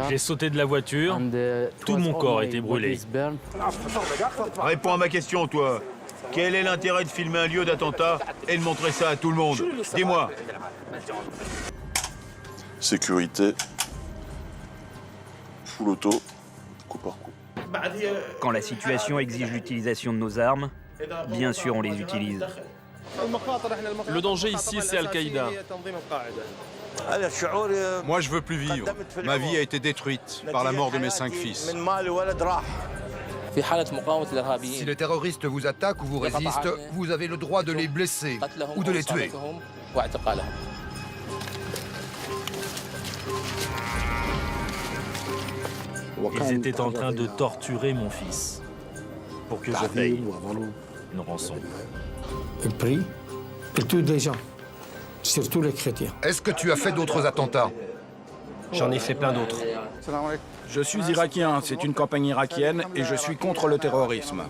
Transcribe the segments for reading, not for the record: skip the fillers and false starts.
J'ai sauté de la voiture, tout mon corps était brûlé. Réponds à ma question, toi. Quel est l'intérêt de filmer un lieu d'attentat et de montrer ça à tout le monde? Dis-moi. Sécurité, full auto, coup par coup. Quand la situation exige l'utilisation de nos armes, bien sûr on les utilise. Le danger ici, c'est Al-Qaïda. Moi, je veux plus vivre. Ma vie a été détruite par la mort de mes 5 fils. Si les terroristes vous attaquent ou vous résistent, vous avez le droit de les blesser ou de les tuer. Ils étaient en train de torturer mon fils pour que je paye une rançon. Il prie, il tue des gens, surtout les chrétiens. Est-ce que tu as fait d'autres attentats? J'en ai fait plein d'autres. Je suis irakien, c'est une campagne irakienne et je suis contre le terrorisme.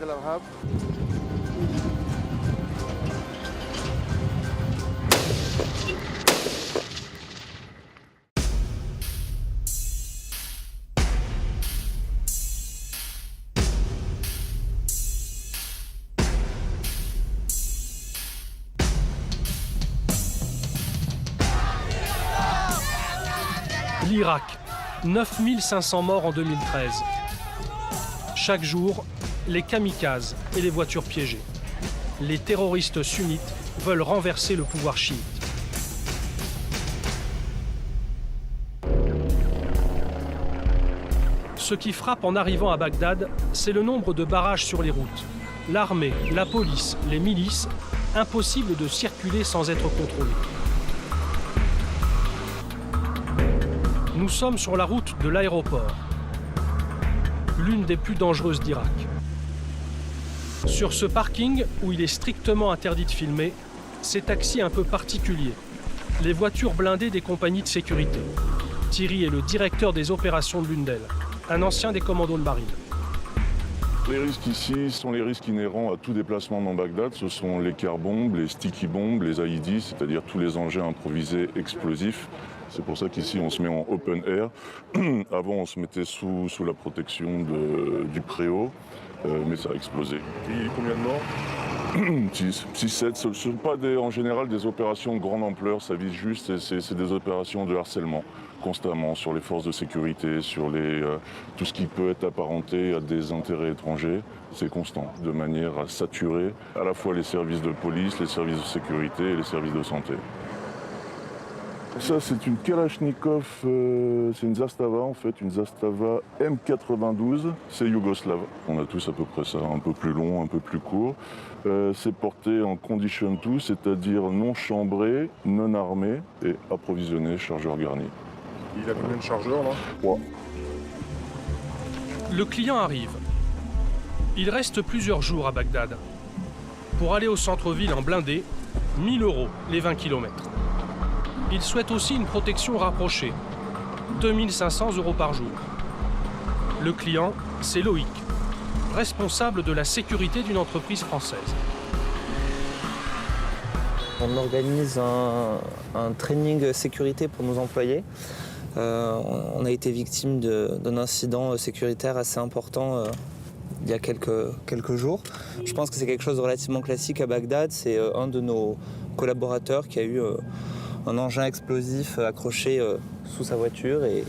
L'Irak, 9500 morts en 2013. Chaque jour, les kamikazes et les voitures piégées. Les terroristes sunnites veulent renverser le pouvoir chiite. Ce qui frappe en arrivant à Bagdad, c'est le nombre de barrages sur les routes. L'armée, la police, les milices, impossible de circuler sans être contrôlé. Nous sommes sur la route de l'aéroport, l'une des plus dangereuses d'Irak. Sur ce parking, où il est strictement interdit de filmer, ces taxis un peu particuliers, les voitures blindées des compagnies de sécurité. Thierry est le directeur des opérations de l'une d'elles, un ancien des commandos de marine. Les risques ici sont les risques inhérents à tout déplacement dans Bagdad. Ce sont les car bombes, les sticky bombes, les IED, c'est-à-dire tous les engins improvisés explosifs. C'est pour ça qu'ici on se met en open air. Avant on se mettait sous la protection du préau, mais ça a explosé. Et combien de morts? 6, 7. Ce ne sont pas en général des opérations de grande ampleur, ça vise juste, c'est des opérations de harcèlement, constamment, sur les forces de sécurité, sur tout ce qui peut être apparenté à des intérêts étrangers. C'est constant, de manière à saturer à la fois les services de police, les services de sécurité et les services de santé. Ça, c'est une Kalachnikov, c'est une Zastava en fait, une Zastava M92, c'est yougoslave. On a tous à peu près ça, un peu plus long, un peu plus court. C'est porté en condition 2, c'est-à-dire non chambré, non armé et approvisionné, chargeur garni. Il a combien de chargeurs là? 3. Le client arrive. Il reste plusieurs jours à Bagdad. Pour aller au centre-ville en blindé, 1 000 € les 20 km. Il souhaite aussi une protection rapprochée, 2 500 € par jour. Le client, c'est Loïc, responsable de la sécurité d'une entreprise française. On organise un training sécurité pour nos employés. On a été victime d'un incident sécuritaire assez important il y a quelques jours. Je pense que c'est quelque chose de relativement classique à Bagdad. C'est un de nos collaborateurs qui a eu un engin explosif accroché sous sa voiture et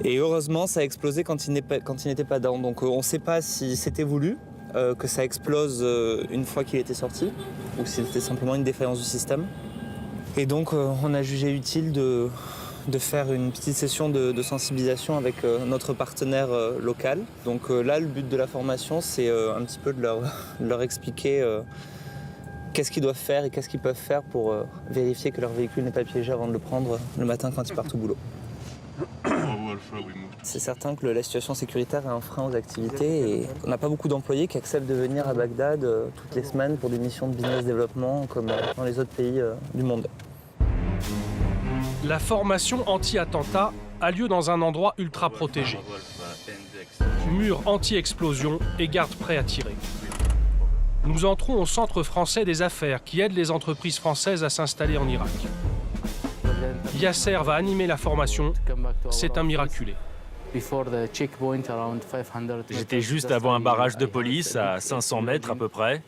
heureusement ça a explosé quand il n'était pas dedans. Donc on ne sait pas si c'était voulu que ça explose une fois qu'il était sorti ou si c'était simplement une défaillance du système. Et donc on a jugé utile de faire une petite session de sensibilisation avec notre partenaire local. Donc là le but de la formation c'est un petit peu de leur expliquer qu'est-ce qu'ils doivent faire et qu'est-ce qu'ils peuvent faire pour vérifier que leur véhicule n'est pas piégé avant de le prendre le matin quand ils partent au boulot. C'est certain que la situation sécuritaire est un frein aux activités et on n'a pas beaucoup d'employés qui acceptent de venir à Bagdad toutes les semaines pour des missions de business développement comme dans les autres pays du monde. La formation anti-attentat a lieu dans un endroit ultra protégé. Mur anti-explosion et garde prêts à tirer. Nous entrons au Centre français des affaires qui aide les entreprises françaises à s'installer en Irak. Yasser va animer la formation. C'est un miraculé. J'étais juste avant un barrage de police, à 500 mètres à peu près.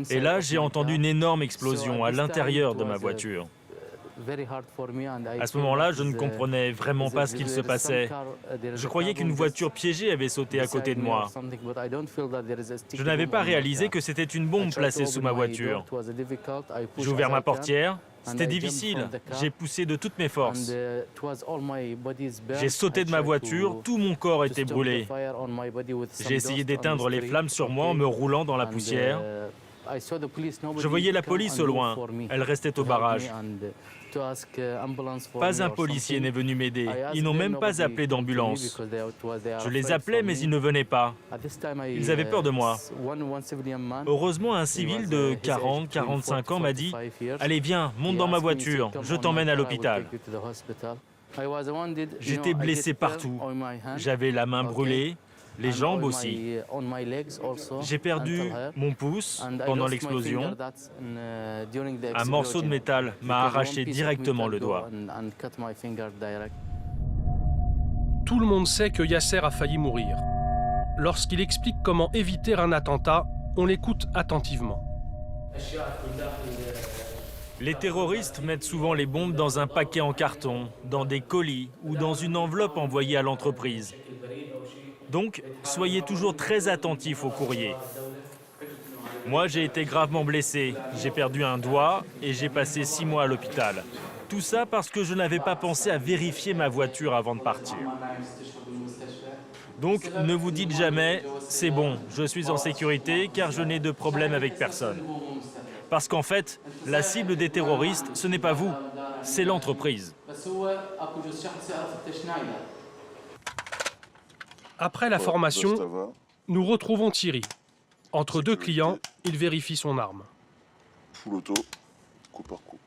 Et là, j'ai entendu une énorme explosion à l'intérieur de ma voiture. À ce moment-là, je ne comprenais vraiment pas ce qu'il se passait. Je croyais qu'une voiture piégée avait sauté à côté de moi. Je n'avais pas réalisé que c'était une bombe placée sous ma voiture. J'ai ouvert ma portière. C'était difficile. J'ai poussé de toutes mes forces. J'ai sauté de ma voiture, tout mon corps était brûlé. J'ai essayé d'éteindre les flammes sur moi en me roulant dans la poussière. Je voyais la police au loin. Elle restait au barrage. Pas un policier n'est venu m'aider. Ils n'ont même pas appelé d'ambulance. Je les appelais, mais ils ne venaient pas. Ils avaient peur de moi. Heureusement, un civil de 40-45 ans m'a dit « Allez, viens, monte dans ma voiture, je t'emmène à l'hôpital. » J'étais blessé partout. J'avais la main brûlée, les jambes aussi. J'ai perdu mon pouce pendant l'explosion. Un morceau de métal m'a arraché directement le doigt. Tout le monde sait que Yasser a failli mourir. Lorsqu'il explique comment éviter un attentat, on l'écoute attentivement. Les terroristes mettent souvent les bombes dans un paquet en carton, dans des colis ou dans une enveloppe envoyée à l'entreprise. Donc, soyez toujours très attentifs au courrier. Moi, j'ai été gravement blessé. J'ai perdu un doigt et j'ai passé 6 mois à l'hôpital. Tout ça parce que je n'avais pas pensé à vérifier ma voiture avant de partir. Donc, ne vous dites jamais « c'est bon, je suis en sécurité car je n'ai de problème avec personne ». Parce qu'en fait, la cible des terroristes, ce n'est pas vous, c'est l'entreprise. Après la formation, nous retrouvons Thierry. Entre deux clients, il vérifie son arme. Full auto, coup par coup.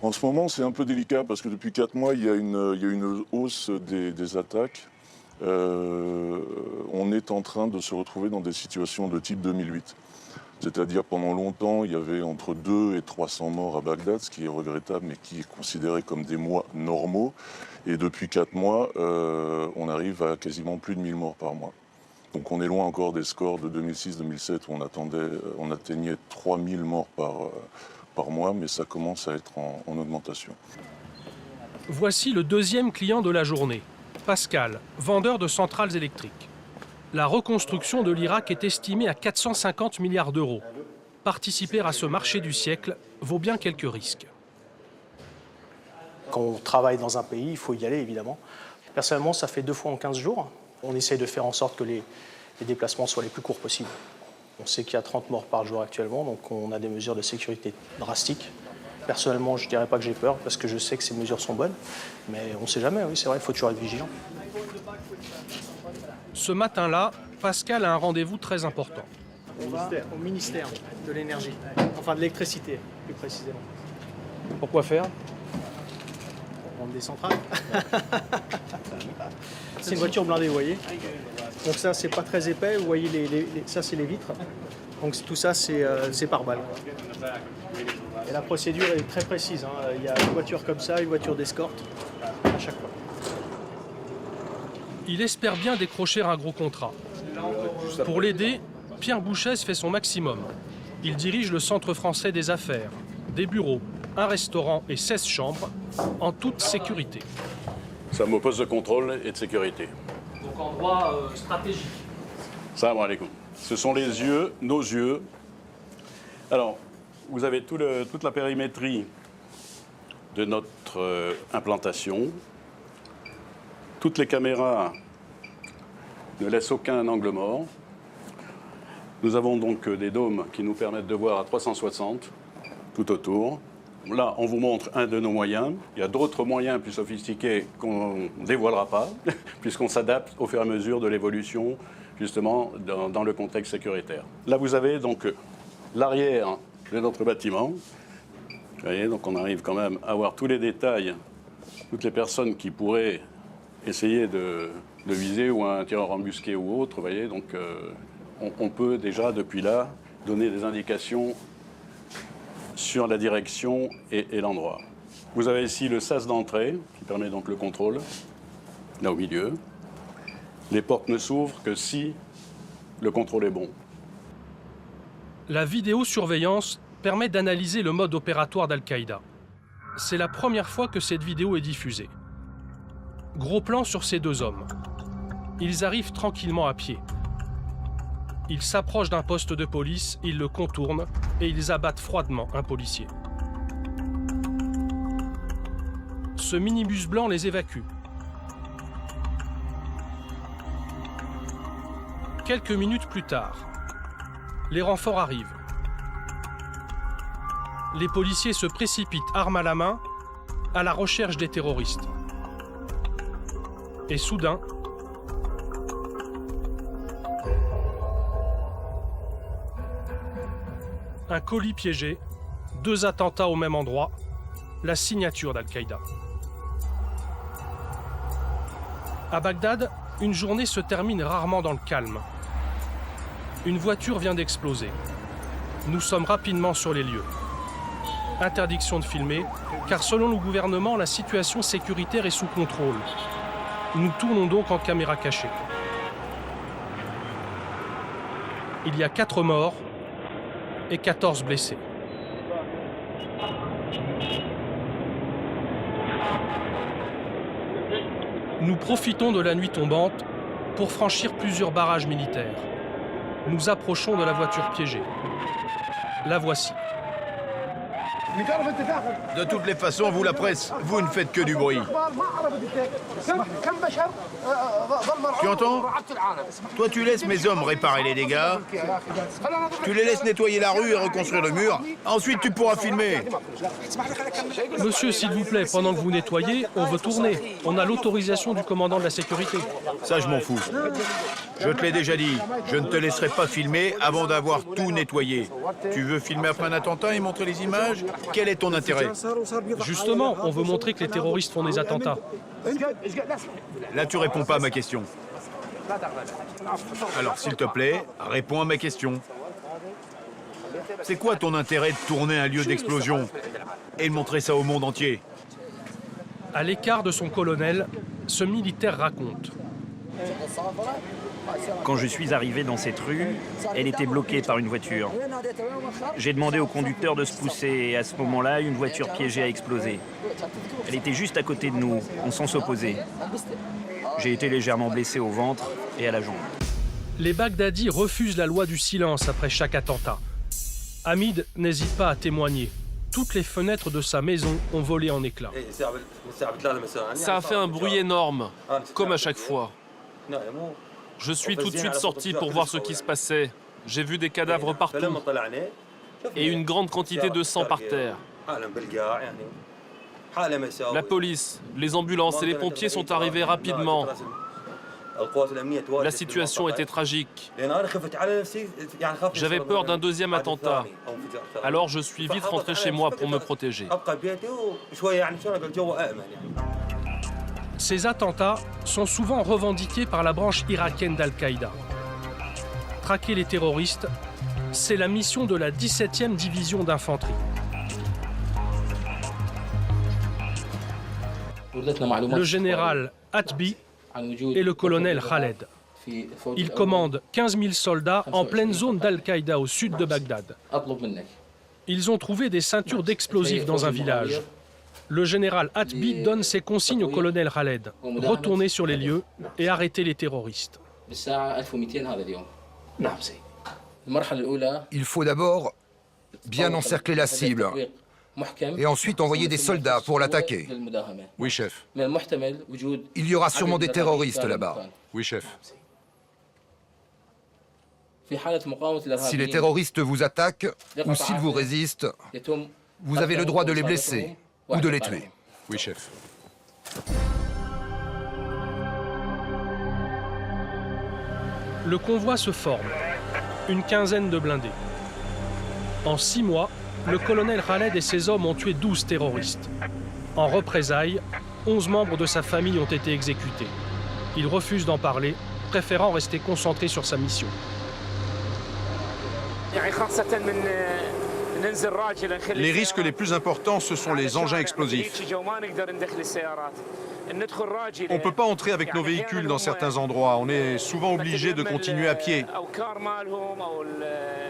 En ce moment, c'est un peu délicat parce que depuis 4 mois, il y a une hausse des attaques. On est en train de se retrouver dans des situations de type 2008. C'est-à-dire pendant longtemps, il y avait entre 200 et 300 morts à Bagdad, ce qui est regrettable, mais qui est considéré comme des mois normaux. Et depuis 4 mois, on arrive à quasiment plus de 1000 morts par mois. Donc on est loin encore des scores de 2006-2007 où on atteignait 3000 morts par mois, mais ça commence à être en augmentation. Voici le deuxième client de la journée, Pascal, vendeur de centrales électriques. La reconstruction de l'Irak est estimée à 450 milliards d'euros. Participer à ce marché du siècle vaut bien quelques risques. Quand on travaille dans un pays, il faut y aller, évidemment. Personnellement, ça fait 2 fois en 15 jours. On essaye de faire en sorte que les déplacements soient les plus courts possibles. On sait qu'il y a 30 morts par jour actuellement, donc on a des mesures de sécurité drastiques. Personnellement, je ne dirais pas que j'ai peur, parce que je sais que ces mesures sont bonnes. Mais on ne sait jamais, oui, c'est vrai, il faut toujours être vigilant. Ce matin-là, Pascal a un rendez-vous très important. On va au ministère de l'énergie, enfin de l'électricité, plus précisément. Pourquoi faire? Pour vendre des centrales. C'est une voiture blindée, vous voyez. Donc ça, c'est pas très épais. Vous voyez, ça, c'est les vitres. Donc tout ça, c'est par balle. Et la procédure est très précise. Il y a une voiture comme ça, une voiture d'escorte, à chaque fois. Il espère bien décrocher un gros contrat. Pour l'aider, Pierre Bouchès fait son maximum. Il dirige le Centre français des affaires, des bureaux, un restaurant et 16 chambres, en toute sécurité. C'est un poste de contrôle et de sécurité. Donc endroit stratégique. Salam alaikum. Ce sont les yeux, nos yeux. Alors, vous avez toute la périmétrie de notre implantation. Toutes les caméras ne laissent aucun angle mort. Nous avons donc des dômes qui nous permettent de voir à 360 tout autour. Là, on vous montre un de nos moyens. Il y a d'autres moyens plus sophistiqués qu'on ne dévoilera pas, puisqu'on s'adapte au fur et à mesure de l'évolution, justement, dans le contexte sécuritaire. Là, vous avez donc l'arrière de notre bâtiment. Vous voyez, donc on arrive quand même à voir tous les détails, toutes les personnes qui pourraient essayer de viser, ou un tireur embusqué ou autre, vous voyez, donc on peut déjà, depuis là, donner des indications sur la direction et l'endroit. Vous avez ici le sas d'entrée, qui permet donc le contrôle, là au milieu. Les portes ne s'ouvrent que si le contrôle est bon. La vidéosurveillance permet d'analyser le mode opératoire d'Al-Qaïda. C'est la première fois que cette vidéo est diffusée. Gros plan sur ces deux hommes. Ils arrivent tranquillement à pied. Ils s'approchent d'un poste de police, ils le contournent et ils abattent froidement un policier. Ce minibus blanc les évacue. Quelques minutes plus tard, les renforts arrivent. Les policiers se précipitent, armes à la main, à la recherche des terroristes. Et soudain, un colis piégé, 2 attentats au même endroit, la signature d'Al-Qaïda. À Bagdad, une journée se termine rarement dans le calme. Une voiture vient d'exploser. Nous sommes rapidement sur les lieux. Interdiction de filmer, car selon le gouvernement, la situation sécuritaire est sous contrôle. Nous tournons donc en caméra cachée. Il y a 4 morts et 14 blessés. Nous profitons de la nuit tombante pour franchir plusieurs barrages militaires. Nous approchons de la voiture piégée. La voici. De toutes les façons, vous la presse, vous ne faites que du bruit. Tu entends? Toi, tu laisses mes hommes réparer les dégâts. Tu les laisses nettoyer la rue et reconstruire le mur. Ensuite, tu pourras filmer. Monsieur, s'il vous plaît, pendant que vous nettoyez, on veut tourner. On a l'autorisation du commandant de la sécurité. Ça, je m'en fous. Je te l'ai déjà dit, je ne te laisserai pas filmer avant d'avoir tout nettoyé. Tu veux filmer après un attentat et montrer les images? Quel est ton intérêt? Justement, on veut montrer que les terroristes font des attentats. Là, tu réponds pas à ma question. Alors, s'il te plaît, réponds à ma question. C'est quoi ton intérêt de tourner un lieu d'explosion et de montrer ça au monde entier? À l'écart de son colonel, ce militaire raconte. Quand je suis arrivé dans cette rue, elle était bloquée par une voiture. J'ai demandé au conducteur de se pousser et à ce moment-là, une voiture piégée a explosé. Elle était juste à côté de nous, en sens opposé. J'ai été légèrement blessé au ventre et à la jambe. Les Bagdadis refusent la loi du silence après chaque attentat. Hamid n'hésite pas à témoigner. Toutes les fenêtres de sa maison ont volé en éclats. Ça a fait un bruit énorme, comme à chaque fois. Je suis tout de suite sorti pour voir ce qui se passait. J'ai vu des cadavres partout et une grande quantité de sang par terre. La police, les ambulances et les pompiers sont arrivés rapidement. La situation était tragique. J'avais peur d'un deuxième attentat. Alors je suis vite rentré chez moi pour me protéger. Ces attentats sont souvent revendiqués par la branche irakienne d'Al-Qaïda. Traquer les terroristes, c'est la mission de la 17e division d'infanterie. Le général Atbi et le colonel Khaled. Ils commandent 15 000 soldats en pleine zone d'Al-Qaïda au sud de Bagdad. Ils ont trouvé des ceintures d'explosifs dans un village. Le général Atbi donne ses consignes au colonel Khaled. Retournez sur les lieux et arrêtez les terroristes. Il faut d'abord bien encercler la cible et ensuite envoyer des soldats pour l'attaquer. Oui, chef. Il y aura sûrement des terroristes là-bas. Oui, chef. Si les terroristes vous attaquent ou s'ils vous résistent, vous avez le droit de les blesser ou de les tuer. Oui, chef. Le convoi se forme. Une quinzaine de blindés. En 6 mois, le colonel Khaled et ses hommes ont tué 12 terroristes. En représailles, 11 membres de sa famille ont été exécutés. Il refuse d'en parler, préférant rester concentré sur sa mission. Les risques les plus importants, ce sont les engins explosifs. On ne peut pas entrer avec nos véhicules dans certains endroits. On est souvent obligé de continuer à pied.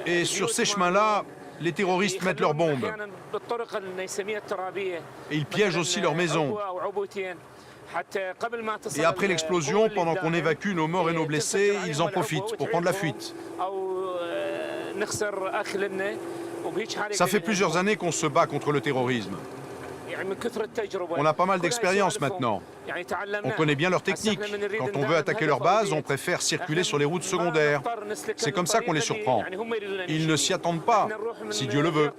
Et sur ces chemins-là, les terroristes mettent leurs bombes. Et ils piègent aussi leurs maisons. Et après l'explosion, pendant qu'on évacue nos morts et nos blessés, ils en profitent pour prendre la fuite. Ça fait plusieurs années qu'on se bat contre le terrorisme. On a pas mal d'expérience maintenant. On connaît bien leurs techniques. Quand on veut attaquer leur base, on préfère circuler sur les routes secondaires. C'est comme ça qu'on les surprend. Ils ne s'y attendent pas, si Dieu le veut.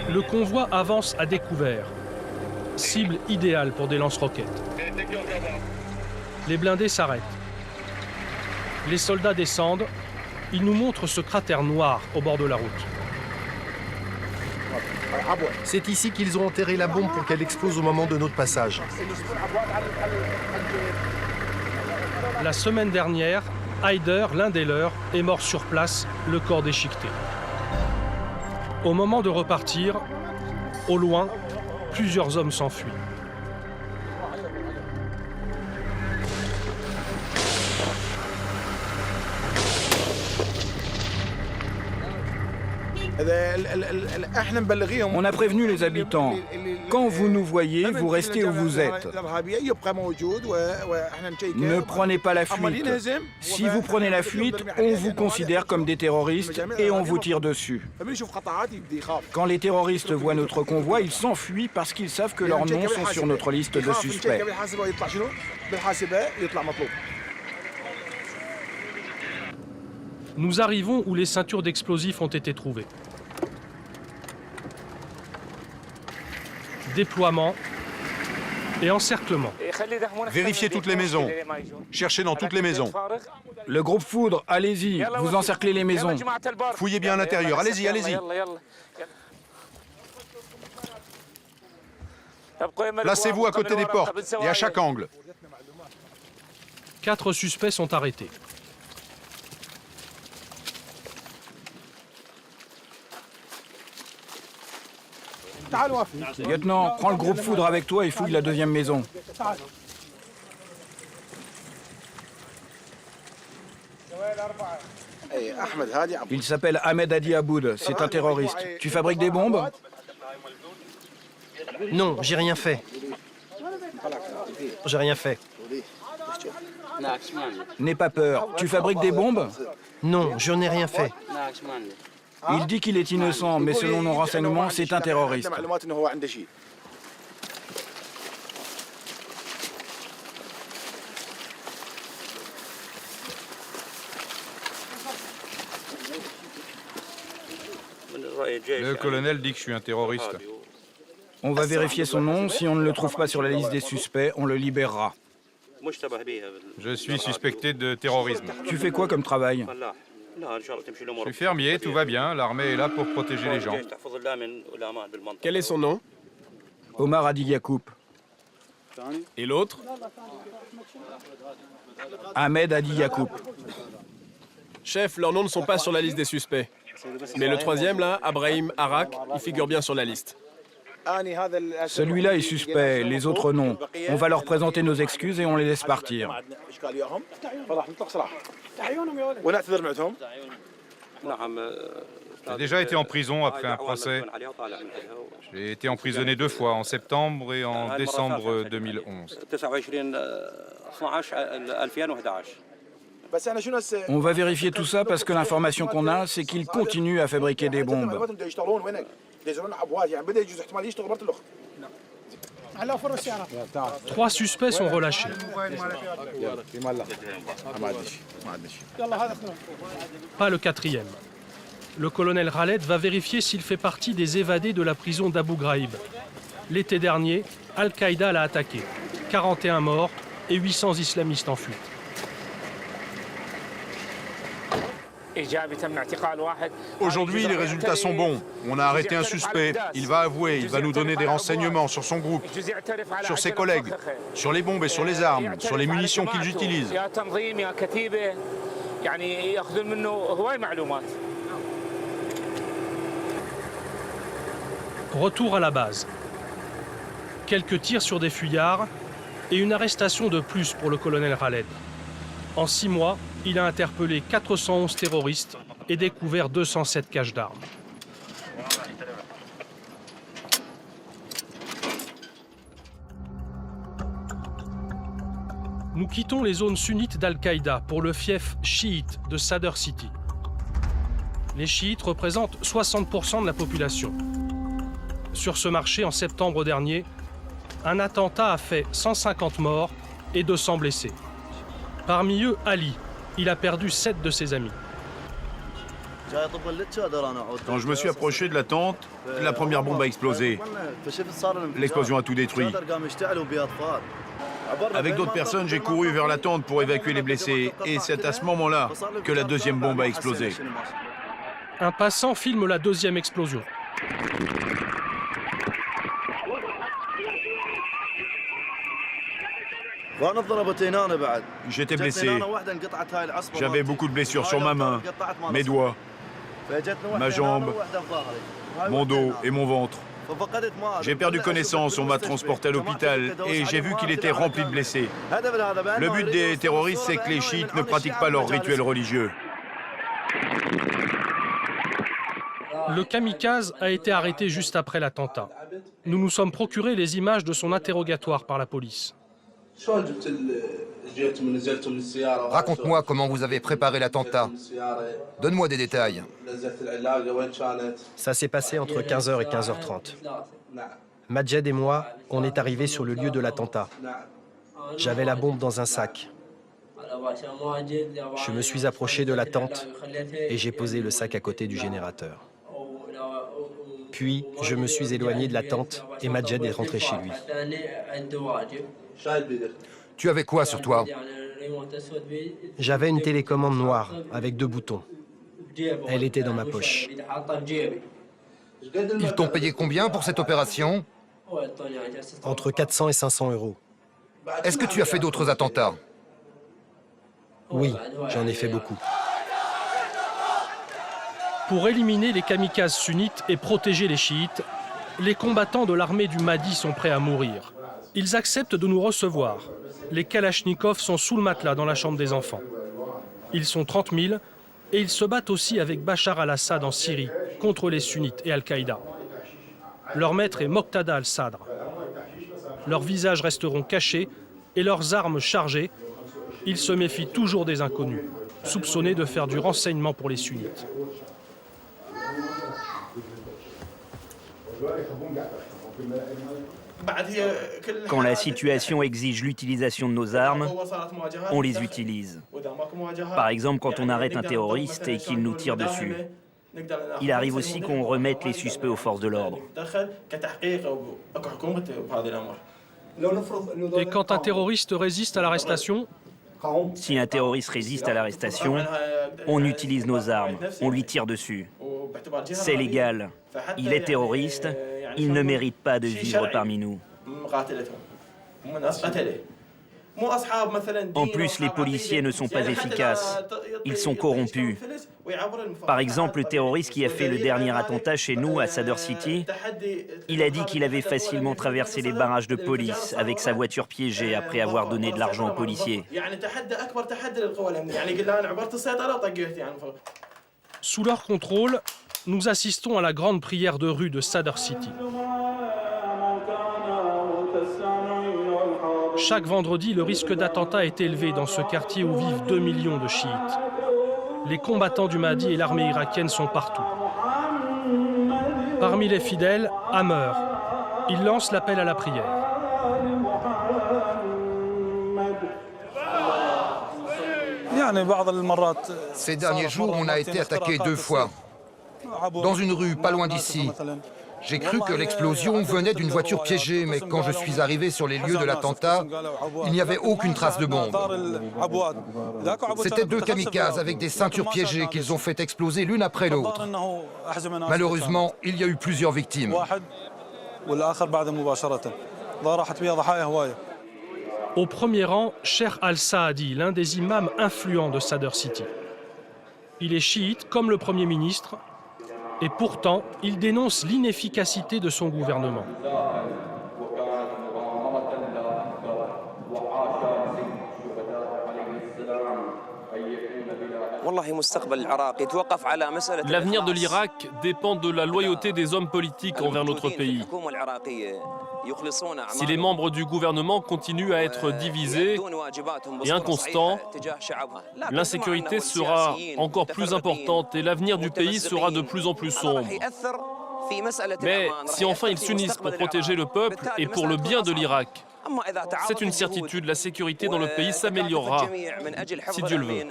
Le convoi avance à découvert. Cible idéale pour des lance-roquettes. Les blindés s'arrêtent. Les soldats descendent. Ils nous montrent ce cratère noir au bord de la route. C'est ici qu'ils ont enterré la bombe pour qu'elle explose au moment de notre passage. La semaine dernière, Haider, l'un des leurs, est mort sur place, le corps déchiqueté. Au moment de repartir, au loin, plusieurs hommes s'enfuient. On a prévenu les habitants. Quand vous nous voyez, vous restez où vous êtes. Ne prenez pas la fuite. Si vous prenez la fuite, on vous considère comme des terroristes et on vous tire dessus. Quand les terroristes voient notre convoi, ils s'enfuient parce qu'ils savent que leurs noms sont sur notre liste de suspects. Nous arrivons où les ceintures d'explosifs ont été trouvées. Déploiement et encerclement. Vérifiez toutes les maisons. Cherchez dans toutes les maisons. Le groupe Foudre, allez-y, vous encerclez les maisons. Fouillez bien à l'intérieur. Allez-y, allez-y. Placez-vous à côté des portes et à chaque angle. 4 suspects sont arrêtés. Lieutenant, prends le groupe Foudre avec toi et fouille la deuxième maison. Il s'appelle Ahmed Hadi Aboud, c'est un terroriste. Tu fabriques des bombes? Non, j'ai rien fait. J'ai rien fait. N'aie pas peur. Tu fabriques des bombes? Non, je n'ai rien fait. Il dit qu'il est innocent, mais selon nos renseignements, c'est un terroriste. Le colonel dit que je suis un terroriste. On va vérifier son nom. Si on ne le trouve pas sur la liste des suspects, on le libérera. Je suis suspecté de terrorisme. Tu fais quoi comme travail? Je suis fermier, tout va bien. L'armée est là pour protéger les gens. Quel est son nom? Omar Hadi Yacoub. Et l'autre? Ahmed Hadi Yacoub. Chef, leurs noms ne sont pas sur la liste des suspects. Mais le troisième, là, Abrahim Arak, il figure bien sur la liste. Celui-là est suspect, les autres non. On va leur présenter nos excuses et on les laisse partir. J'ai déjà été en prison après un procès. J'ai été emprisonné 2 fois, en septembre et en décembre 2011. On va vérifier tout ça parce que l'information qu'on a, c'est qu'ils continuent à fabriquer des bombes. 3 suspects sont relâchés. Pas le 4e. Le colonel Khaled va vérifier s'il fait partie des évadés de la prison d'Abu Ghraib. L'été dernier, Al-Qaïda l'a attaqué. 41 morts et 800 islamistes en fuite. Aujourd'hui, les résultats sont bons. On a arrêté un suspect. Il va avouer, il va nous donner des renseignements sur son groupe, sur ses collègues, sur les bombes et sur les armes, sur les munitions qu'ils utilisent. Retour à la base. Quelques tirs sur des fuyards et une arrestation de plus pour le colonel Khaled. En 6 mois, il a interpellé 411 terroristes et découvert 207 caches d'armes. Nous quittons les zones sunnites d'Al-Qaïda pour le fief chiite de Sadr City. Les chiites représentent 60% de la population. Sur ce marché, en septembre dernier, un attentat a fait 150 morts et 200 blessés. Parmi eux, Ali. Il a perdu 7 de ses amis. Quand je me suis approché de la tente, la première bombe a explosé. L'explosion a tout détruit. Avec d'autres personnes, j'ai couru vers la tente pour évacuer les blessés. Et c'est à ce moment-là que la deuxième bombe a explosé. Un passant filme la deuxième explosion. J'étais blessé. J'avais beaucoup de blessures sur ma main, mes doigts, ma jambe, mon dos et mon ventre. J'ai perdu connaissance, on m'a transporté à l'hôpital et j'ai vu qu'il était rempli de blessés. Le but des terroristes, c'est que les chiites ne pratiquent pas leurs rituels religieux. Le kamikaze a été arrêté juste après l'attentat. Nous nous sommes procuré les images de son interrogatoire par la police. Raconte-moi comment vous avez préparé l'attentat. Donne-moi des détails. Ça s'est passé entre 15h et 15h30. Majed et moi, on est arrivés sur le lieu de l'attentat. J'avais la bombe dans un sac. Je me suis approché de la tente et j'ai posé le sac à côté du générateur. Puis, je me suis éloigné de la tente et Majed est rentré chez lui. Tu avais quoi sur toi? J'avais une télécommande noire avec 2 boutons. Elle était dans ma poche. Ils t'ont payé combien pour cette opération? Entre 400 et 500 euros. Est-ce que tu as fait d'autres attentats? Oui, j'en ai fait beaucoup. Pour éliminer les kamikazes sunnites et protéger les chiites, les combattants de l'armée du Mahdi sont prêts à mourir. Ils acceptent de nous recevoir. Les kalachnikovs sont sous le matelas dans la chambre des enfants. Ils sont 30 000 et ils se battent aussi avec Bachar al-Assad en Syrie contre les sunnites et Al-Qaïda. Leur maître est Moqtada al-Sadr. Leurs visages resteront cachés et leurs armes chargées. Ils se méfient toujours des inconnus, soupçonnés de faire du renseignement pour les sunnites. Quand la situation exige l'utilisation de nos armes, on les utilise. Par exemple, quand on arrête un terroriste et qu'il nous tire dessus. Il arrive aussi qu'on remette les suspects aux forces de l'ordre. Et quand un terroriste résiste à l'arrestation? Si un terroriste résiste à l'arrestation, on utilise nos armes, on lui tire dessus. C'est légal. Il est terroriste, il ne mérite pas de vivre parmi nous. En plus, les policiers ne sont pas efficaces. Ils sont corrompus. Par exemple, le terroriste qui a fait le dernier attentat chez nous, à Sadr City, il a dit qu'il avait facilement traversé les barrages de police avec sa voiture piégée après avoir donné de l'argent aux policiers. Sous leur contrôle, nous assistons à la grande prière de rue de Sadr City. Chaque vendredi, le risque d'attentat est élevé dans ce quartier où vivent 2 millions de chiites. Les combattants du Mahdi et l'armée irakienne sont partout. Parmi les fidèles, Hammer. Il lance l'appel à la prière. Ces derniers jours, on a été attaqué 2 fois. Dans une rue, pas loin d'ici. J'ai cru que l'explosion venait d'une voiture piégée, mais quand je suis arrivé sur les lieux de l'attentat, il n'y avait aucune trace de bombe. C'étaient 2 kamikazes avec des ceintures piégées qu'ils ont fait exploser l'une après l'autre. Malheureusement, il y a eu plusieurs victimes. Au premier rang, Cheikh Al-Saadi, l'un des imams influents de Sadr City. Il est chiite comme le Premier ministre, et pourtant, il dénonce l'inefficacité de son gouvernement. L'avenir de l'Irak dépend de la loyauté des hommes politiques envers notre pays. Si les membres du gouvernement continuent à être divisés et inconstants, l'insécurité sera encore plus importante et l'avenir du pays sera de plus en plus sombre. Mais si enfin ils s'unissent pour protéger le peuple et pour le bien de l'Irak, c'est une certitude, la sécurité dans le pays s'améliorera, si Dieu le veut.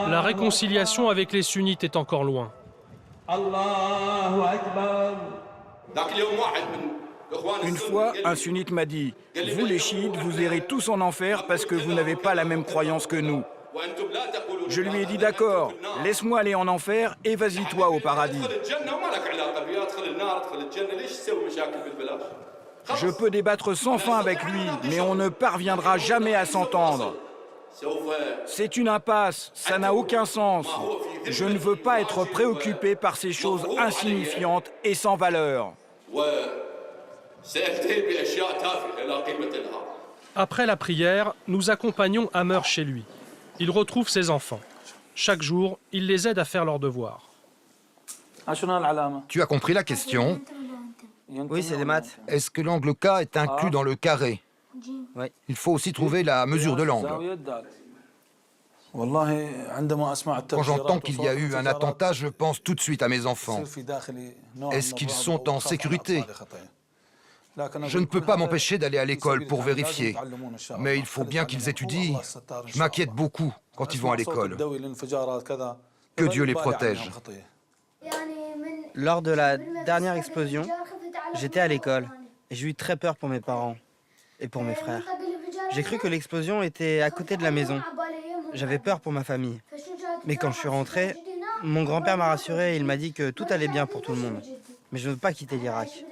La réconciliation avec les sunnites est encore loin. Une fois, un sunnite m'a dit « Vous les chiites, vous irez tous en enfer parce que vous n'avez pas la même croyance que nous. » Je lui ai dit « D'accord, laisse-moi aller en enfer et vas-y toi au paradis. » Je peux débattre sans fin avec lui, mais on ne parviendra jamais à s'entendre. C'est une impasse, ça n'a aucun sens. Je ne veux pas être préoccupé par ces choses insignifiantes et sans valeur. Après la prière, nous accompagnons Amer chez lui. Il retrouve ses enfants. Chaque jour, il les aide à faire leurs devoirs. Tu as compris la question? Oui, c'est des maths. Est-ce que l'angle K est inclus dans le carré? Oui. Il faut aussi trouver la mesure de l'angle. Quand j'entends qu'il y a eu un attentat, je pense tout de suite à mes enfants. Est-ce qu'ils sont en sécurité? Je ne peux pas m'empêcher d'aller à l'école pour vérifier. Mais il faut bien qu'ils étudient. Je m'inquiète beaucoup quand ils vont à l'école. Que Dieu les protège. Lors de la dernière explosion, j'étais à l'école et j'ai eu très peur pour mes parents et pour mes frères. J'ai cru que l'explosion était à côté de la maison. J'avais peur pour ma famille. Mais quand je suis rentré, mon grand-père m'a rassuré et il m'a dit que tout allait bien pour tout le monde. Mais je ne veux pas quitter l'Irak.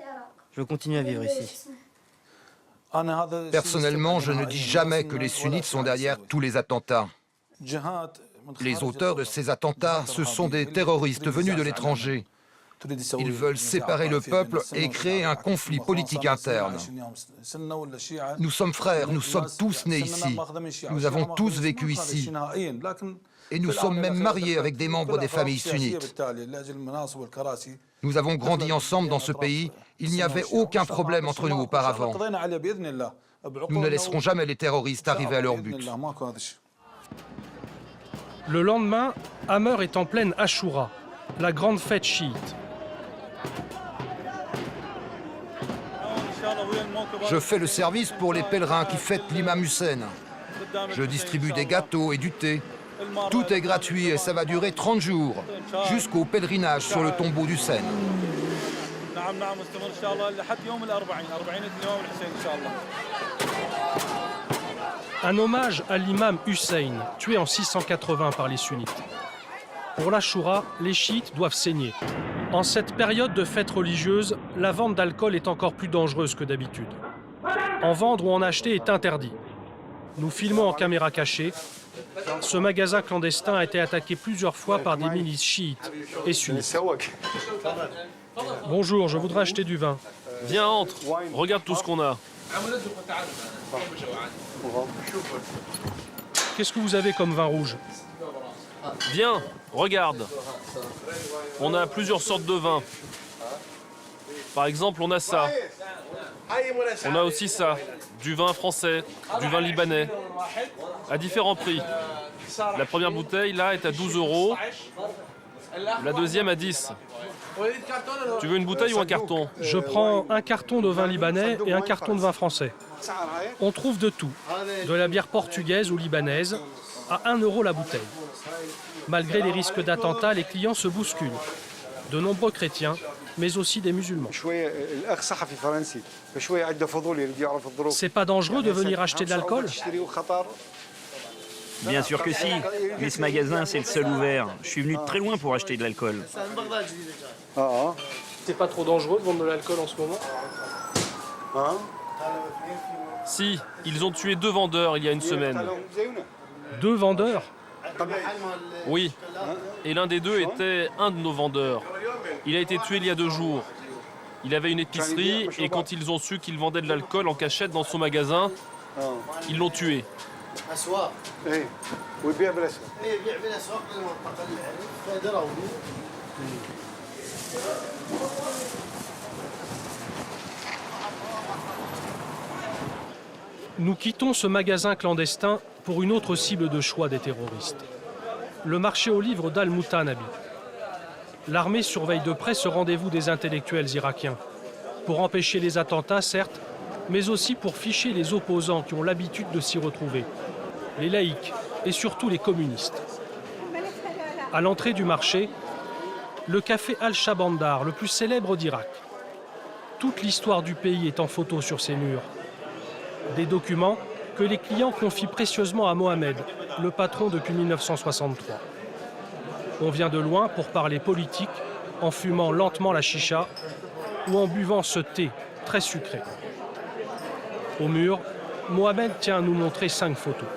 Je veux continuer à vivre ici. Personnellement, je ne dis jamais que les sunnites sont derrière tous les attentats. Les auteurs de ces attentats, ce sont des terroristes venus de l'étranger. Ils veulent séparer le peuple et créer un conflit politique interne. Nous sommes frères, nous sommes tous nés ici. Nous avons tous vécu ici. Et nous sommes même mariés avec des membres des familles sunnites. Nous avons grandi ensemble dans ce pays. Il n'y avait aucun problème entre nous auparavant. Nous ne laisserons jamais les terroristes arriver à leur but. Le lendemain, Amer est en pleine Ashura, la grande fête chiite. Je fais le service pour les pèlerins qui fêtent l'imam Hussein. Je distribue des gâteaux et du thé. Tout est gratuit et ça va durer 30 jours, jusqu'au pèlerinage sur le tombeau d'Hussein. Un hommage à l'imam Hussein, tué en 680 par les sunnites. Pour l'Ashura, les chiites doivent saigner. En cette période de fête religieuse, la vente d'alcool est encore plus dangereuse que d'habitude. En vendre ou en acheter est interdit. Nous filmons en caméra cachée. Ce magasin clandestin a été attaqué plusieurs fois par des milices chiites et sunnites. Bonjour, je voudrais acheter du vin. Viens, entre. Regarde tout ce qu'on a. Qu'est-ce que vous avez comme vin rouge? Viens, regarde. On a plusieurs sortes de vins. Par exemple, on a ça. On a aussi ça. Du vin français, du vin libanais. À différents prix. La première bouteille, là, est à 12 €. La deuxième à 10. Tu veux une bouteille ou un carton? Je prends un carton de vin libanais et un carton de vin français. On trouve de tout, de la bière portugaise ou libanaise, à 1 € la bouteille. Malgré les risques d'attentats, les clients se bousculent. De nombreux chrétiens, mais aussi des musulmans. C'est pas dangereux de venir acheter de l'alcool? Bien sûr que si, mais ce magasin, c'est le seul ouvert. Je suis venu de très loin pour acheter de l'alcool. C'est pas trop dangereux de vendre de l'alcool en ce moment? Si, ils ont tué 2 vendeurs il y a une semaine. 2 vendeurs? Oui. Et l'un des 2 était un de nos vendeurs. Il a été tué il y a 2 jours. Il avait une épicerie et quand ils ont su qu'il vendait de l'alcool en cachette dans son magasin, ils l'ont tué. Nous quittons ce magasin clandestin pour une autre cible de choix des terroristes. Le marché aux livres d'Al-Mutanabi. L'armée surveille de près ce rendez-vous des intellectuels irakiens. Pour empêcher les attentats, certes, mais aussi pour ficher les opposants qui ont l'habitude de s'y retrouver. Les laïcs et surtout les communistes. À l'entrée du marché, le café Al-Shabandar, le plus célèbre d'Irak. Toute l'histoire du pays est en photo sur ses murs. Des documents que les clients confient précieusement à Mohamed, le patron depuis 1963. On vient de loin pour parler politique, en fumant lentement la chicha ou en buvant ce thé très sucré. Au mur, Mohamed tient à nous montrer 5 photos.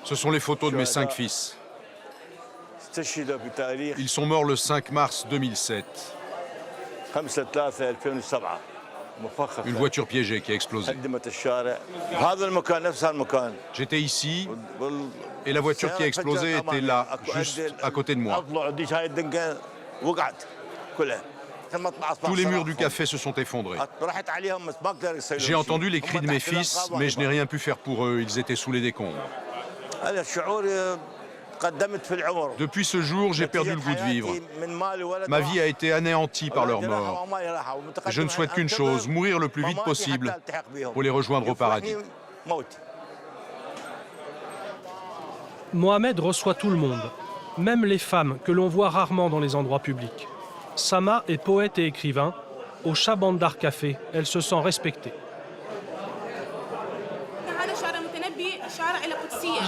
Ce sont les photos de mes 5 fils. Ils sont morts le 5 mars 2007. Une voiture piégée qui a explosé. J'étais ici et la voiture qui a explosé était là, juste à côté de moi. Tous les murs du café se sont effondrés. J'ai entendu les cris de mes fils, mais je n'ai rien pu faire pour eux, ils étaient sous les décombres. Depuis ce jour, j'ai perdu le goût de vivre. Ma vie a été anéantie par leur mort. Je ne souhaite qu'une chose, mourir le plus vite possible pour les rejoindre au paradis. Mohamed reçoit tout le monde, même les femmes que l'on voit rarement dans les endroits publics. Sama est poète et écrivain. Au Shabandar Café, elle se sent respectée.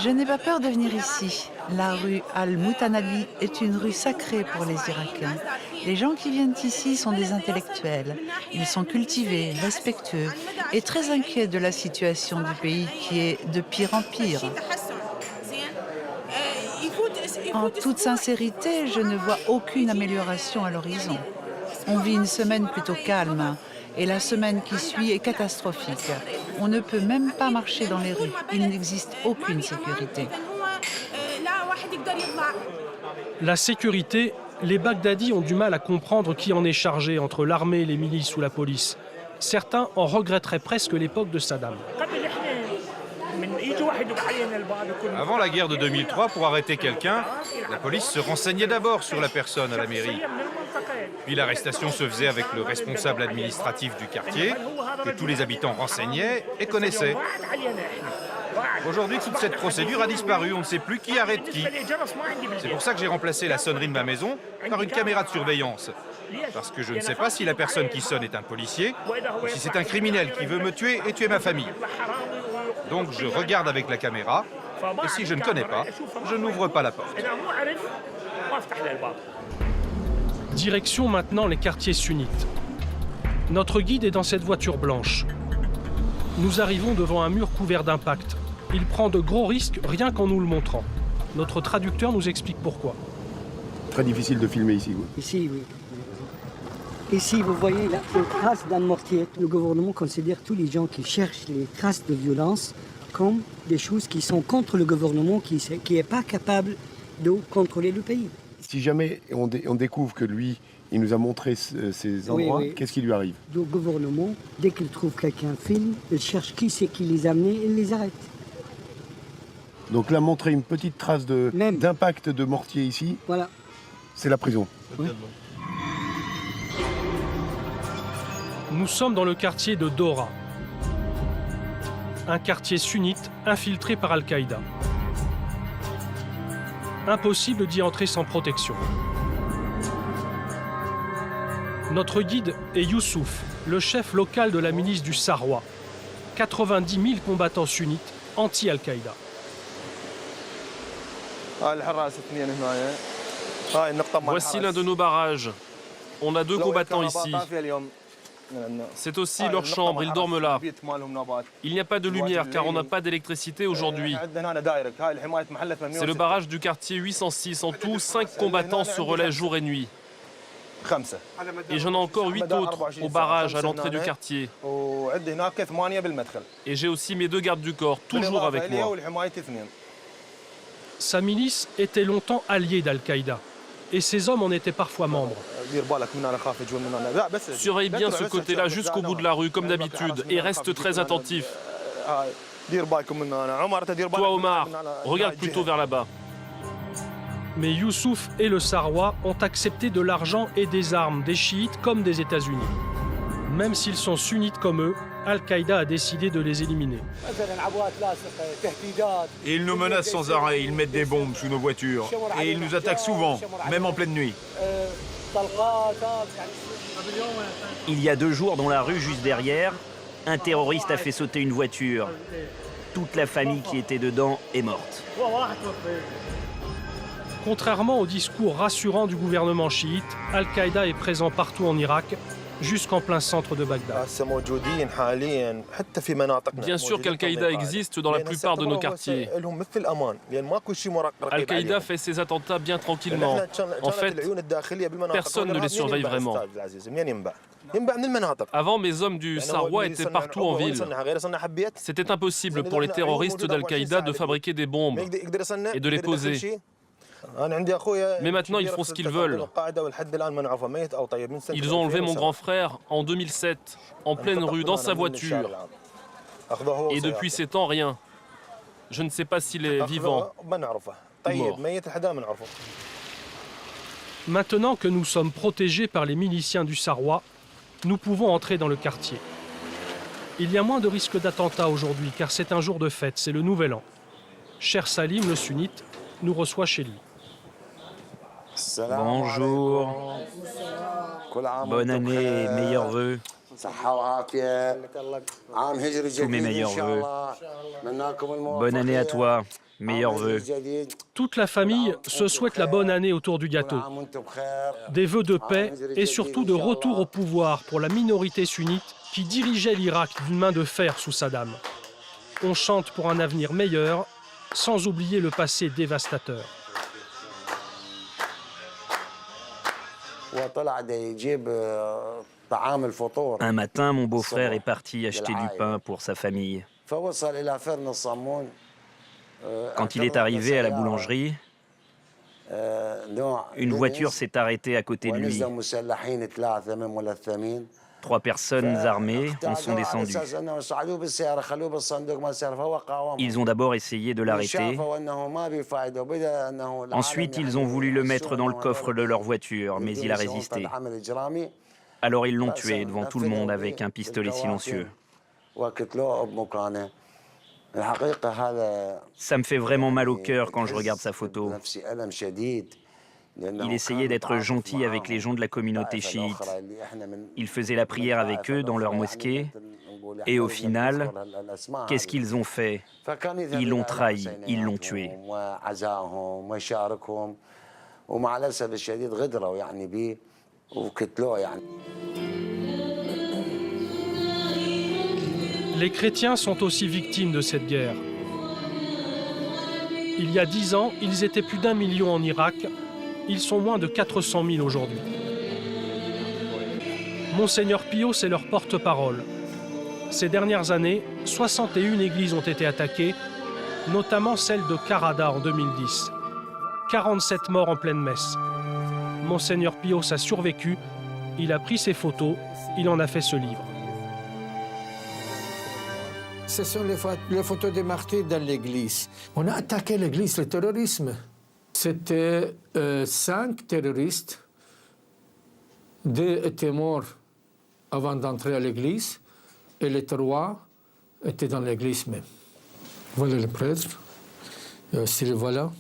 Je n'ai pas peur de venir ici. La rue Al-Mutanabi est une rue sacrée pour les Irakiens. Les gens qui viennent ici sont des intellectuels. Ils sont cultivés, respectueux et très inquiets de la situation du pays qui est de pire en pire. En toute sincérité, je ne vois aucune amélioration à l'horizon. On vit une semaine plutôt calme et la semaine qui suit est catastrophique. On ne peut même pas marcher dans les rues. Il n'existe aucune sécurité. La sécurité, les Baghdadis ont du mal à comprendre qui en est chargé entre l'armée, les milices ou la police. Certains en regretteraient presque l'époque de Saddam. Avant la guerre de 2003, pour arrêter quelqu'un, la police se renseignait d'abord sur la personne à la mairie. Puis l'arrestation se faisait avec le responsable administratif du quartier, que tous les habitants renseignaient et connaissaient. Aujourd'hui, toute cette procédure a disparu, on ne sait plus qui arrête qui. C'est pour ça que j'ai remplacé la sonnerie de ma maison par une caméra de surveillance. Parce que je ne sais pas si la personne qui sonne est un policier ou si c'est un criminel qui veut me tuer et tuer ma famille. Donc je regarde avec la caméra et si je ne connais pas, je n'ouvre pas la porte. Direction maintenant les quartiers sunnites. Notre guide est dans cette voiture blanche. Nous arrivons devant un mur couvert d'impacts. Il prend de gros risques rien qu'en nous le montrant. Notre traducteur nous explique pourquoi. Très difficile de filmer ici. Oui. Ici, oui. Ici, vous voyez là, une trace d'un mortier. Le gouvernement considère tous les gens qui cherchent les traces de violence comme des choses qui sont contre le gouvernement, qui n'est pas capable de contrôler le pays. Si jamais on découvre que lui, il nous a montré ces endroits, oui. Qu'est-ce qui lui arrive? Le gouvernement, dès qu'il trouve quelqu'un filme, il cherche qui c'est qui les a amenés et il les arrête. Donc là, montrer une petite trace d'impact de mortier ici, voilà. C'est la prison. Oui. Nous sommes dans le quartier de Dora, un quartier sunnite infiltré par Al-Qaïda. Impossible d'y entrer sans protection. Notre guide est Youssouf, le chef local de la milice du Sarwa. 90 000 combattants sunnites anti-Al-Qaïda. Voici l'un de nos barrages. On a 2 combattants ici. C'est aussi leur chambre, ils dorment là. Il n'y a pas de lumière car on n'a pas d'électricité aujourd'hui. C'est le barrage du quartier 806. En tout, 5 combattants se relaient jour et nuit. Et j'en ai encore 8 autres au barrage à l'entrée du quartier. Et j'ai aussi mes 2 gardes du corps, toujours avec moi. Sa milice était longtemps alliée d'Al-Qaïda. Et ses hommes en étaient parfois membres. Surveille bien ce côté-là jusqu'au bout de la rue, comme d'habitude, et reste très attentif. Toi, Omar, regarde plutôt vers là-bas. Mais Youssouf et le Sarwa ont accepté de l'argent et des armes des chiites comme des États-Unis. Même s'ils sont sunnites comme eux, Al-Qaïda a décidé de les éliminer. Et ils nous menacent sans arrêt, ils mettent des bombes sous nos voitures. Et ils nous attaquent souvent, même en pleine nuit. Il y a 2 jours, dans la rue juste derrière, un terroriste a fait sauter une voiture. Toute la famille qui était dedans est morte. Contrairement au discours rassurant du gouvernement chiite, Al-Qaïda est présent partout en Irak, jusqu'en plein centre de Bagdad. Bien sûr qu'Al-Qaïda existe dans la plupart de nos quartiers. Al-Qaïda fait ses attentats bien tranquillement. En fait, personne ne les surveille vraiment. Avant, mes hommes du Sarwa étaient partout en ville. C'était impossible pour les terroristes d'Al-Qaïda de fabriquer des bombes et de les poser. Mais maintenant, ils font ce qu'ils veulent. Ils ont enlevé mon grand frère en 2007, en pleine rue, dans sa voiture. Et depuis ces temps, rien. Je ne sais pas s'il est vivant ou mort. Maintenant que nous sommes protégés par les miliciens du Sarwa, nous pouvons entrer dans le quartier. Il y a moins de risque d'attentat aujourd'hui, car c'est un jour de fête, c'est le Nouvel An. Cher Salim, le sunnite, nous reçoit chez lui. Bonjour. Bonne année, meilleurs vœux. Tous mes meilleurs vœux. Bonne année à toi, meilleurs vœux. Toute la famille se souhaite la bonne année autour du gâteau. Des vœux de paix et surtout de retour au pouvoir pour la minorité sunnite qui dirigeait l'Irak d'une main de fer sous Saddam. On chante pour un avenir meilleur, sans oublier le passé dévastateur. Un matin, mon beau-frère est parti acheter du pain pour sa famille. Quand il est arrivé à la boulangerie, une voiture s'est arrêtée à côté de lui. 3 personnes armées en sont descendues. Ils ont d'abord essayé de l'arrêter. Ensuite, ils ont voulu le mettre dans le coffre de leur voiture, mais il a résisté. Alors ils l'ont tué devant tout le monde avec un pistolet silencieux. Ça me fait vraiment mal au cœur quand je regarde sa photo. Il essayait d'être gentil avec les gens de la communauté chiite. Il faisait la prière avec eux dans leur mosquée. Et au final, qu'est-ce qu'ils ont fait? Ils l'ont trahi, ils l'ont tué. Les chrétiens sont aussi victimes de cette guerre. Il y a 10 ans, ils étaient plus d'1 million en Irak. Ils sont moins de 400 000 aujourd'hui. Monseigneur Pio, c'est leur porte-parole. Ces dernières années, 61 églises ont été attaquées, notamment celle de Karada en 2010. 47 morts en pleine messe. Monseigneur Pio a survécu, il a pris ses photos, il en a fait ce livre. Ce sont les photos des martyrs dans l'église. On a attaqué l'église, le terrorisme. C'était 5 terroristes. 2 étaient morts avant d'entrer à l'église et les 3 étaient dans l'église même. Voilà le prêtre, et aussi le voilà.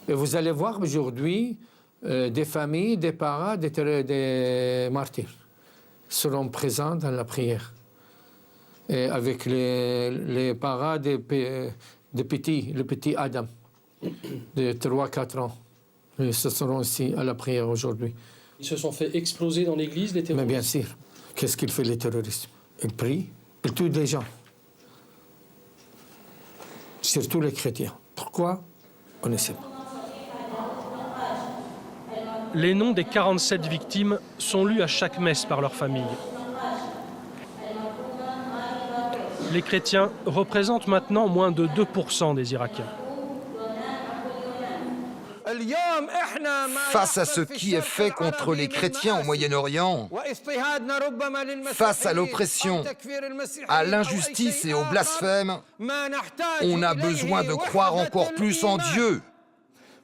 Et vous allez voir aujourd'hui des familles, des parents, des martyrs seront présents dans la prière. Et avec les parents des petits, le petit Adam, de 3-4 ans. Ils seront ici à la prière aujourd'hui. Ils se sont fait exploser dans l'église, les terroristes? Mais bien sûr. Qu'est-ce qu'il fait, les terroristes? Ils prient, ils tuent des gens. Surtout les chrétiens. Pourquoi? On ne sait pas. Les noms des 47 victimes sont lus à chaque messe par leur famille. Les chrétiens représentent maintenant moins de 2% des Irakiens. Face à ce qui est fait contre les chrétiens au Moyen-Orient, face à l'oppression, à l'injustice et au blasphème, on a besoin de croire encore plus en Dieu.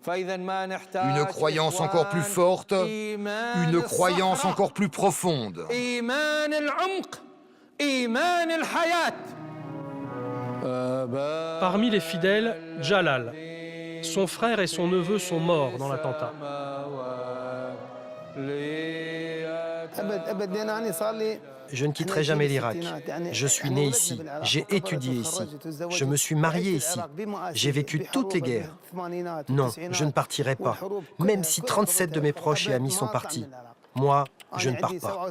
Une croyance encore plus forte, une croyance encore plus profonde. Parmi les fidèles, Jalal. Son frère et son neveu sont morts dans l'attentat. Je ne quitterai jamais l'Irak. Je suis né ici, j'ai étudié ici, je me suis marié ici, j'ai vécu toutes les guerres. Non, je ne partirai pas, même si 37 de mes proches et amis sont partis. Moi, je ne pars pas.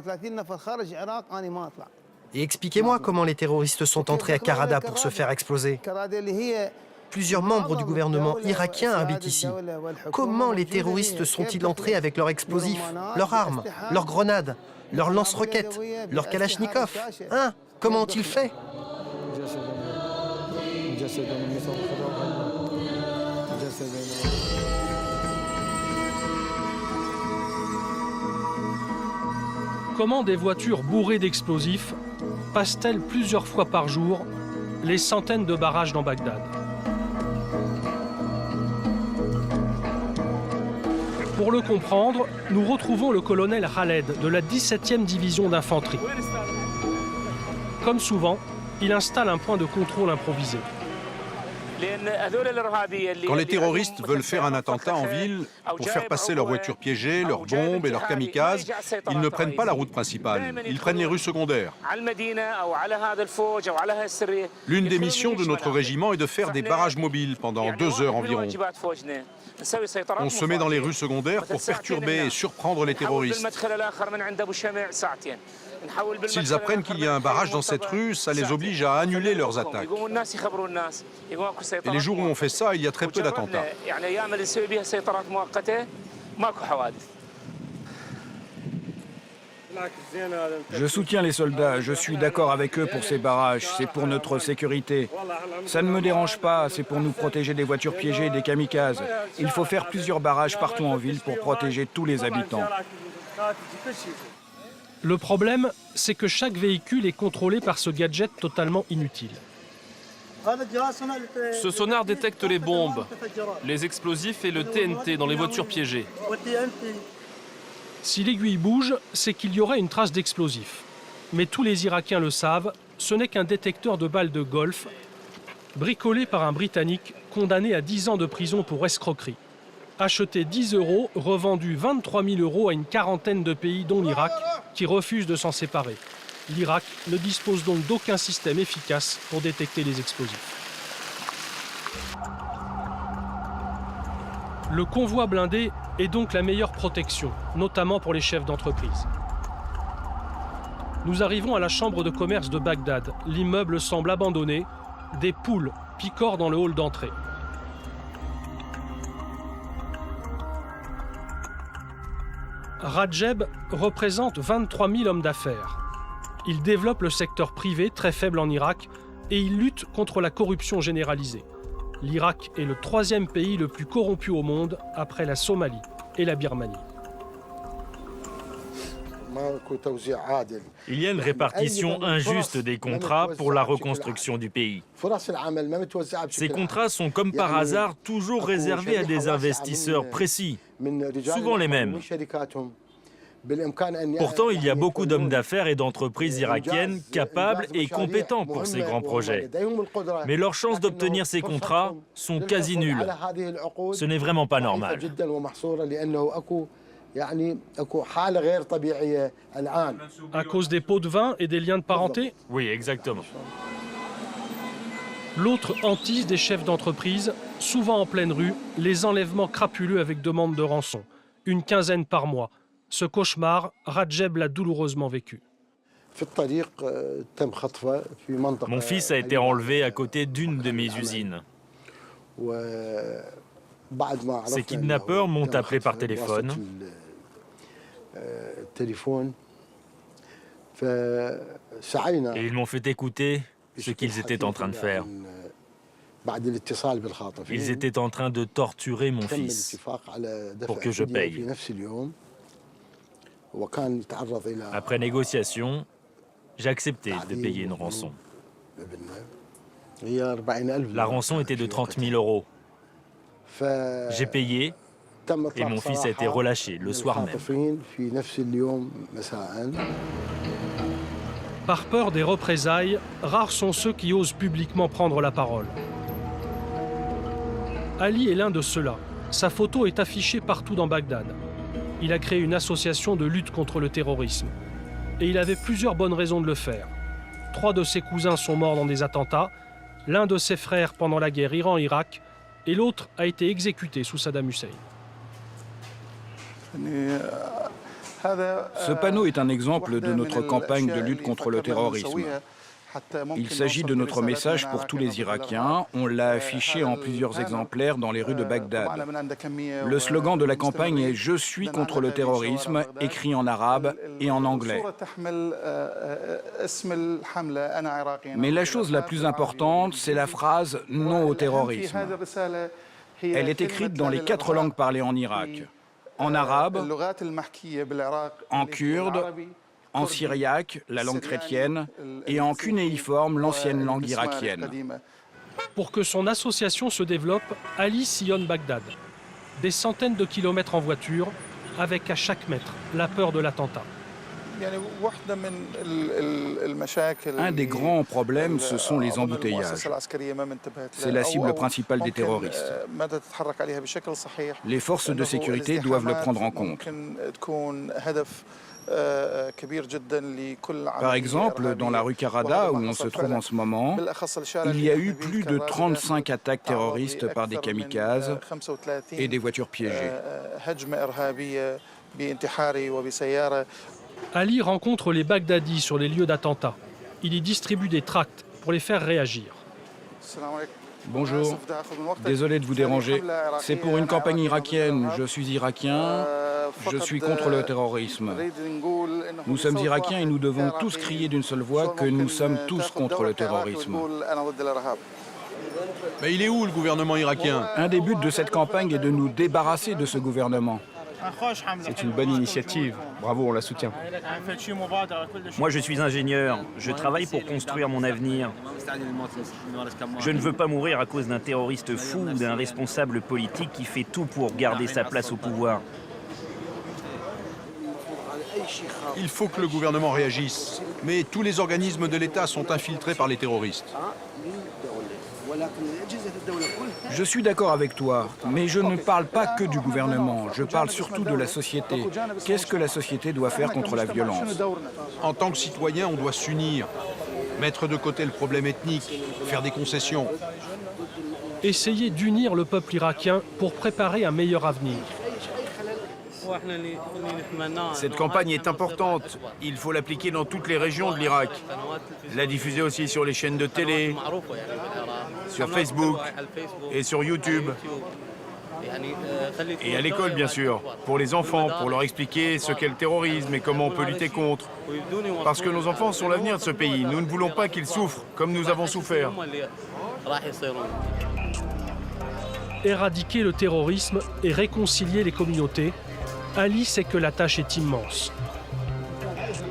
Et expliquez-moi comment les terroristes sont entrés à Karada pour se faire exploser. Plusieurs membres du gouvernement irakien habitent ici. Comment les terroristes sont-ils entrés avec leurs explosifs, leurs armes, leurs grenades, leurs lance-roquettes, leurs kalachnikovs? Hein? Comment ont-ils fait? Comment des voitures bourrées d'explosifs passent-elles plusieurs fois par jour les centaines de barrages dans Bagdad? Pour le comprendre, nous retrouvons le colonel Khaled de la 17e division d'infanterie. Comme souvent, il installe un point de contrôle improvisé. Quand les terroristes veulent faire un attentat en ville, pour faire passer leurs voitures piégées, leurs bombes et leurs kamikazes, ils ne prennent pas la route principale, ils prennent les rues secondaires. L'une des missions de notre régiment est de faire des barrages mobiles pendant 2 heures environ. On se met dans les rues secondaires pour perturber et surprendre les terroristes. S'ils apprennent qu'il y a un barrage dans cette rue, ça les oblige à annuler leurs attaques. Et les jours où on fait ça, il y a très peu d'attentats. Je soutiens les soldats, je suis d'accord avec eux pour ces barrages, c'est pour notre sécurité. Ça ne me dérange pas, c'est pour nous protéger des voitures piégées et des kamikazes. Il faut faire plusieurs barrages partout en ville pour protéger tous les habitants. Le problème, c'est que chaque véhicule est contrôlé par ce gadget totalement inutile. Ce sonar détecte les bombes, les explosifs et le TNT dans les voitures piégées. Si l'aiguille bouge, c'est qu'il y aurait une trace d'explosif. Mais tous les Irakiens le savent, ce n'est qu'un détecteur de balles de golf, bricolé par un Britannique condamné à 10 ans de prison pour escroquerie. Acheté 10 €, revendu 23 000 € à une quarantaine de pays, dont l'Irak, qui refuse de s'en séparer. L'Irak ne dispose donc d'aucun système efficace pour détecter les explosifs. Le convoi blindé est donc la meilleure protection, notamment pour les chefs d'entreprise. Nous arrivons à la chambre de commerce de Bagdad. L'immeuble semble abandonné. Des poules picorent dans le hall d'entrée. Rajeb représente 23 000 hommes d'affaires. Il développe le secteur privé, très faible en Irak, et il lutte contre la corruption généralisée. L'Irak est le 3e pays le plus corrompu au monde, après la Somalie et la Birmanie. Il y a une répartition injuste des contrats pour la reconstruction du pays. Ces contrats sont comme par hasard toujours réservés à des investisseurs précis, souvent les mêmes. Pourtant, il y a beaucoup d'hommes d'affaires et d'entreprises irakiennes capables et compétents pour ces grands projets. Mais leurs chances d'obtenir ces contrats sont quasi nulles. Ce n'est vraiment pas normal. À cause des pots de vin et des liens de parenté? Oui, exactement. L'autre hantise des chefs d'entreprise, souvent en pleine rue, les enlèvements crapuleux avec demande de rançon. Une quinzaine par mois. Ce cauchemar, Rajeb l'a douloureusement vécu. Mon fils a été enlevé à côté d'une de mes usines. Ces kidnappeurs m'ont appelé par téléphone. Et ils m'ont fait écouter ce qu'ils étaient en train de faire. Ils étaient en train de torturer mon fils pour que je paye. Après négociation, j'ai accepté de payer une rançon. La rançon était de 30 000 €. J'ai payé et mon fils a été relâché le soir même. Par peur des représailles, rares sont ceux qui osent publiquement prendre la parole. Ali est l'un de ceux-là. Sa photo est affichée partout dans Bagdad. Il a créé une association de lutte contre le terrorisme. Et il avait plusieurs bonnes raisons de le faire. 3 de ses cousins sont morts dans des attentats, l'un de ses frères pendant la guerre Iran-Irak, et l'autre a été exécuté sous Saddam Hussein. Ce panneau est un exemple de notre campagne de lutte contre le terrorisme. Il s'agit de notre message pour tous les Irakiens. On l'a affiché en plusieurs exemplaires dans les rues de Bagdad. Le slogan de la campagne est « Je suis contre le terrorisme », écrit en arabe et en anglais. Mais la chose la plus importante, c'est la phrase « Non au terrorisme ». Elle est écrite dans les 4 langues parlées en Irak. En arabe, en kurde, en syriaque, la langue chrétienne, et en cunéiforme, l'ancienne langue irakienne. Pour que son association se développe, Ali sillonne Bagdad. Des centaines de kilomètres en voiture, avec à chaque mètre la peur de l'attentat. Un des grands problèmes, ce sont les embouteillages. C'est la cible principale des terroristes. Les forces de sécurité doivent le prendre en compte. Par exemple, dans la rue Karada, où on se trouve en ce moment, il y a eu plus de 35 attaques terroristes par des kamikazes et des voitures piégées. Ali rencontre les Bagdadis sur les lieux d'attentats. Il y distribue des tracts pour les faire réagir. Bonjour, désolé de vous déranger. C'est pour une campagne irakienne. Je suis irakien, je suis contre le terrorisme. Nous sommes irakiens et nous devons tous crier d'une seule voix que nous sommes tous contre le terrorisme. Mais il est où le gouvernement irakien? Un des buts de cette campagne est de nous débarrasser de ce gouvernement. C'est une bonne initiative. Bravo, on la soutient. Moi, je suis ingénieur. Je travaille pour construire mon avenir. Je ne veux pas mourir à cause d'un terroriste fou ou d'un responsable politique qui fait tout pour garder sa place au pouvoir. Il faut que le gouvernement réagisse. Mais tous les organismes de l'État sont infiltrés par les terroristes. Je suis d'accord avec toi, mais je ne parle pas que du gouvernement, je parle surtout de la société. Qu'est-ce que la société doit faire contre la violence? En tant que citoyen, on doit s'unir, mettre de côté le problème ethnique, faire des concessions. Essayer d'unir le peuple irakien pour préparer un meilleur avenir. Cette campagne est importante. Il faut l'appliquer dans toutes les régions de l'Irak. La diffuser aussi sur les chaînes de télé, sur Facebook et sur YouTube. Et à l'école, bien sûr, pour les enfants, pour leur expliquer ce qu'est le terrorisme et comment on peut lutter contre. Parce que nos enfants sont l'avenir de ce pays. Nous ne voulons pas qu'ils souffrent comme nous avons souffert. Éradiquer le terrorisme et réconcilier les communautés, Ali sait que la tâche est immense.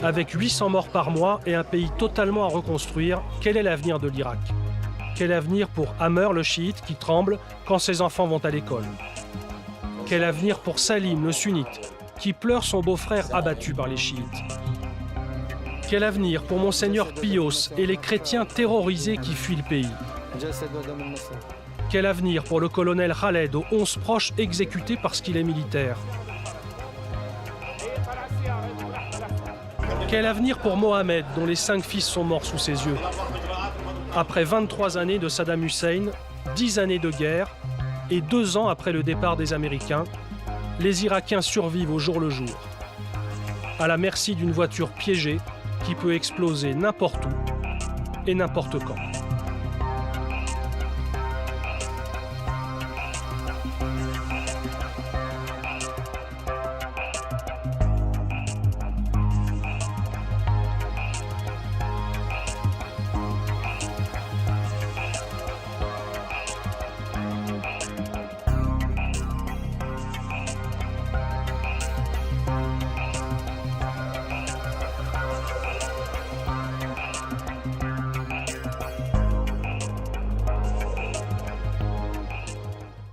Avec 800 morts par mois et un pays totalement à reconstruire, quel est l'avenir de l'Irak? Quel avenir pour Amer, le chiite, qui tremble quand ses enfants vont à l'école? Quel avenir pour Salim, le sunnite, qui pleure son beau-frère abattu par les chiites. Quel avenir pour Monseigneur Pios et les chrétiens terrorisés qui fuient le pays? Quel avenir pour le colonel Khaled aux 11 proches exécutés parce qu'il est militaire? Quel avenir pour Mohamed, dont les 5 fils sont morts sous ses yeux? Après 23 années de Saddam Hussein, 10 années de guerre et 2 ans après le départ des Américains, les Irakiens survivent au jour le jour, à la merci d'une voiture piégée qui peut exploser n'importe où et n'importe quand.